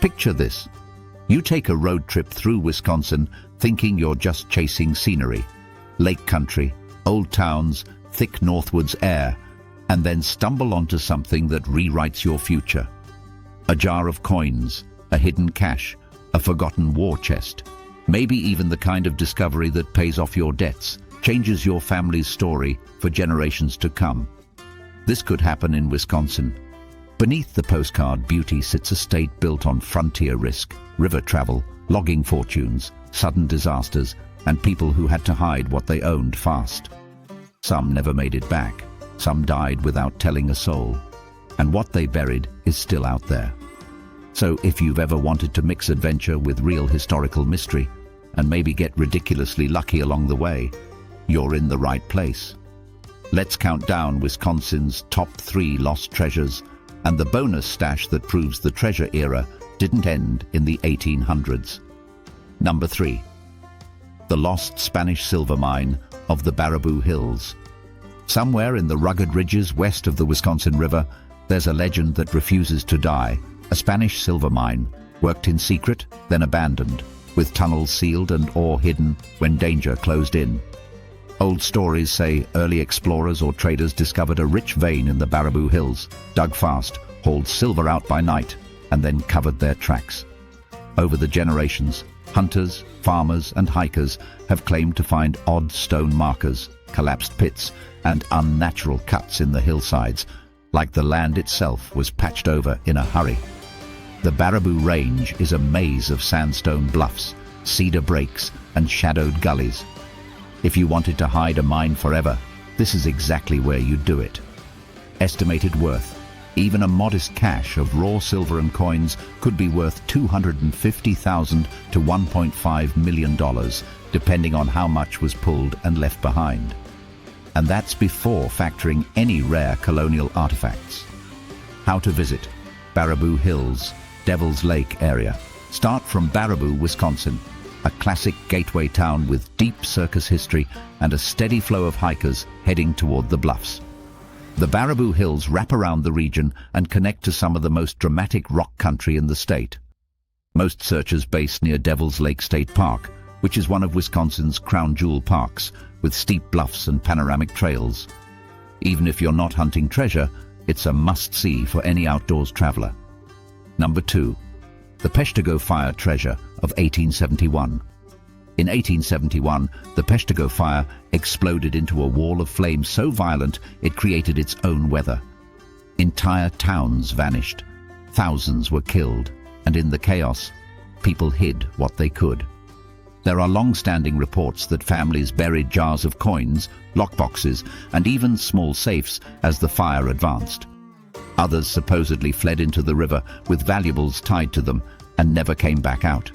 Picture this. You take a road trip through Wisconsin thinking you're just chasing scenery, lake country, old towns, thick Northwoods air, and then stumble onto something that rewrites your future. A jar of coins, a hidden cache, a forgotten war chest, maybe even the kind of discovery that pays off your debts, changes your family's story for generations to come. This could happen in Wisconsin. Beneath the postcard beauty sits a state built on frontier risk, river travel, logging fortunes, sudden disasters, and people who had to hide what they owned fast. Some never made it back. Some died without telling a soul. And what they buried is still out there. So if you've ever wanted to mix adventure with real historical mystery, and maybe get ridiculously lucky along the way, you're in the right place. Let's count down Wisconsin's top 3 lost treasures, and the bonus stash that proves the treasure era didn't end in the 1800s. Number 3. The lost Spanish silver mine of the Baraboo Hills. Somewhere in the rugged ridges west of the Wisconsin River, there's a legend that refuses to die. A Spanish silver mine, worked in secret, then abandoned, with tunnels sealed and ore hidden when danger closed in. Old stories say early explorers or traders discovered a rich vein in the Baraboo Hills, dug fast, hauled silver out by night, and then covered their tracks. Over the generations, hunters, farmers, and hikers have claimed to find odd stone markers, collapsed pits, and unnatural cuts in the hillsides, like the land itself was patched over in a hurry. The Baraboo Range is a maze of sandstone bluffs, cedar breaks, and shadowed gullies. If you wanted to hide a mine forever, this is exactly where you'd do it. Estimated worth. Even a modest cache of raw silver and coins could be worth $250,000 to $1.5 million, depending on how much was pulled and left behind. And that's before factoring any rare colonial artifacts. How to visit. Baraboo Hills, Devil's Lake area. Start from Baraboo, Wisconsin, a classic gateway town with deep circus history and a steady flow of hikers heading toward the bluffs. The Baraboo Hills wrap around the region and connect to some of the most dramatic rock country in the state. Most searchers base near Devil's Lake State Park, which is one of Wisconsin's crown jewel parks, with steep bluffs and panoramic trails. Even if you're not hunting treasure, it's a must-see for any outdoors traveler. Number 2. The Peshtigo Fire treasure of 1871. In 1871, the Peshtigo Fire exploded into a wall of flame so violent it created its own weather. Entire towns vanished, thousands were killed, and in the chaos, people hid what they could. There are long-standing reports that families buried jars of coins, lockboxes, and even small safes as the fire advanced. Others supposedly fled into the river with valuables tied to them and never came back out.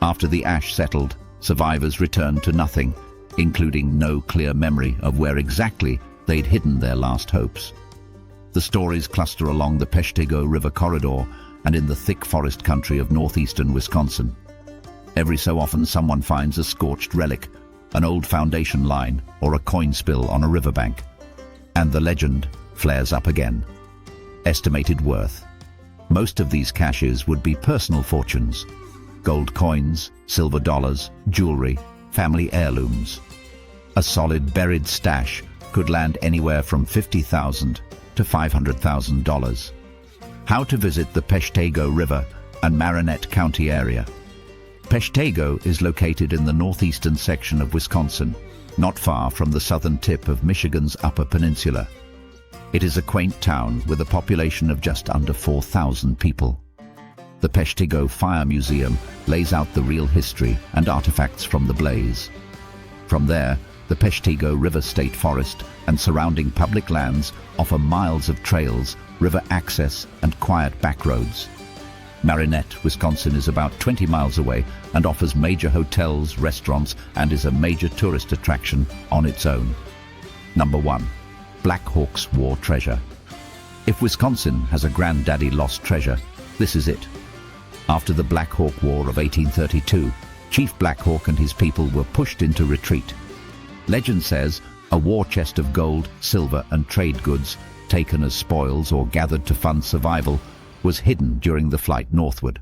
After the ash settled, survivors returned to nothing, including no clear memory of where exactly they'd hidden their last hopes. The stories cluster along the Peshtigo River corridor and in the thick forest country of northeastern Wisconsin. Every so often someone finds a scorched relic, an old foundation line, or a coin spill on a riverbank. And the legend flares up again. Estimated worth. Most of these caches would be personal fortunes. Gold coins, silver dollars, jewelry, family heirlooms. A solid buried stash could land anywhere from $50,000 to $500,000. How to visit the Peshtigo River and Marinette County area. Peshtigo is located in the northeastern section of Wisconsin, not far from the southern tip of Michigan's Upper Peninsula. It is a quaint town with a population of just under 4,000 people. The Peshtigo Fire Museum lays out the real history and artifacts from the blaze. From there, the Peshtigo River State Forest and surrounding public lands offer miles of trails, river access, and quiet backroads. Marinette, Wisconsin is about 20 miles away and offers major hotels, restaurants, and is a major tourist attraction on its own. Number 1. Black Hawk's War Treasure. If Wisconsin has a granddaddy lost treasure, this is it. After the Black Hawk War of 1832, Chief Black Hawk and his people were pushed into retreat. Legend says a war chest of gold, silver, and trade goods, taken as spoils or gathered to fund survival, was hidden during the flight northward.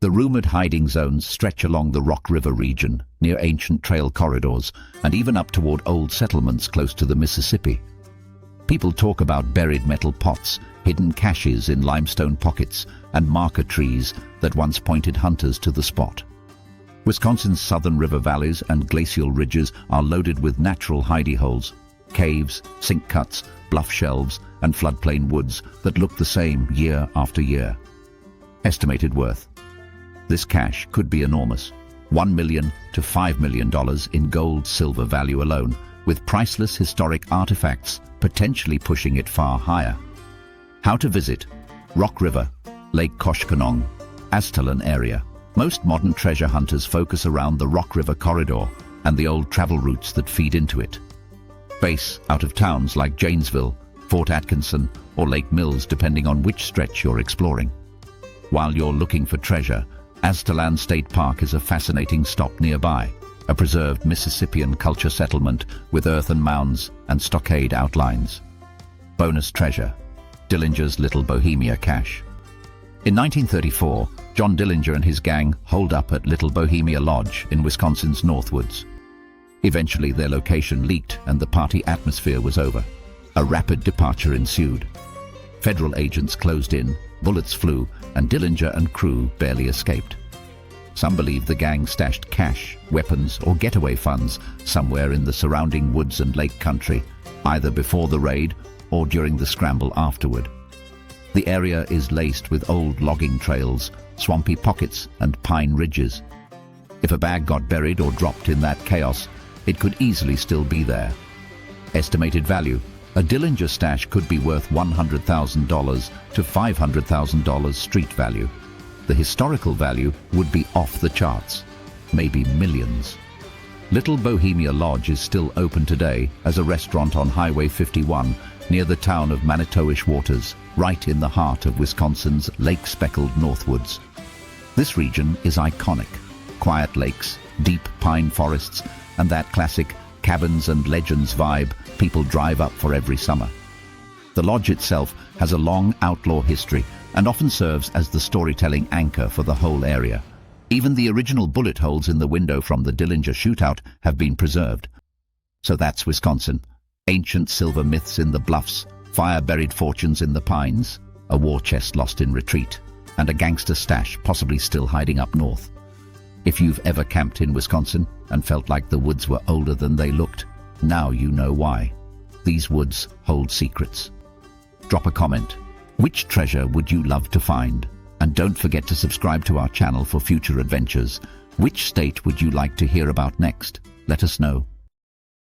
The rumored hiding zones stretch along the Rock River region, near ancient trail corridors, and even up toward old settlements close to the Mississippi. People talk about buried metal pots, hidden caches in limestone pockets, and marker trees that once pointed hunters to the spot. Wisconsin's southern river valleys and glacial ridges are loaded with natural hidey holes, caves, sink cuts, bluff shelves, and floodplain woods that look the same year after year. Estimated worth. This cache could be enormous, $1 million to $5 million in gold-silver value alone, with priceless historic artifacts potentially pushing it far higher. How to visit: Rock River, Lake Koshkonong, Aztalan area. Most modern treasure hunters focus around the Rock River corridor and the old travel routes that feed into it. Base out of towns like Janesville, Fort Atkinson, or Lake Mills, depending on which stretch you're exploring. While you're looking for treasure, Aztalan State Park is a fascinating stop nearby, a preserved Mississippian culture settlement with earthen mounds and stockade outlines. Bonus treasure: Dillinger's Little Bohemia cache. In 1934, John Dillinger and his gang holed up at Little Bohemia Lodge in Wisconsin's Northwoods. Eventually their location leaked and the party atmosphere was over. A rapid departure ensued. Federal agents closed in, bullets flew, and Dillinger and crew barely escaped. Some believe the gang stashed cash, weapons, or getaway funds somewhere in the surrounding woods and lake country, either before the raid or during the scramble afterward. The area is laced with old logging trails, swampy pockets, and pine ridges. If a bag got buried or dropped in that chaos, it could easily still be there. Estimated value: a Dillinger stash could be worth $100,000 to $500,000 street value. The historical value would be off the charts, maybe millions. Little Bohemia Lodge is still open today as a restaurant on Highway 51 near the town of Manitowish Waters, right in the heart of Wisconsin's lake-speckled Northwoods. This region is iconic: quiet lakes, deep pine forests, and that classic cabins and legends vibe people drive up for every summer. The lodge itself has a long outlaw history and often serves as the storytelling anchor for the whole area. Even the original bullet holes in the window from the Dillinger shootout have been preserved. So that's Wisconsin. Ancient silver myths in the bluffs, fire-buried fortunes in the pines, a war chest lost in retreat, and a gangster stash possibly still hiding up north. If you've ever camped in Wisconsin and felt like the woods were older than they looked, now you know why. These woods hold secrets. Drop a comment. Which treasure would you love to find? And don't forget to subscribe to our channel for future adventures. Which state would you like to hear about next? Let us know.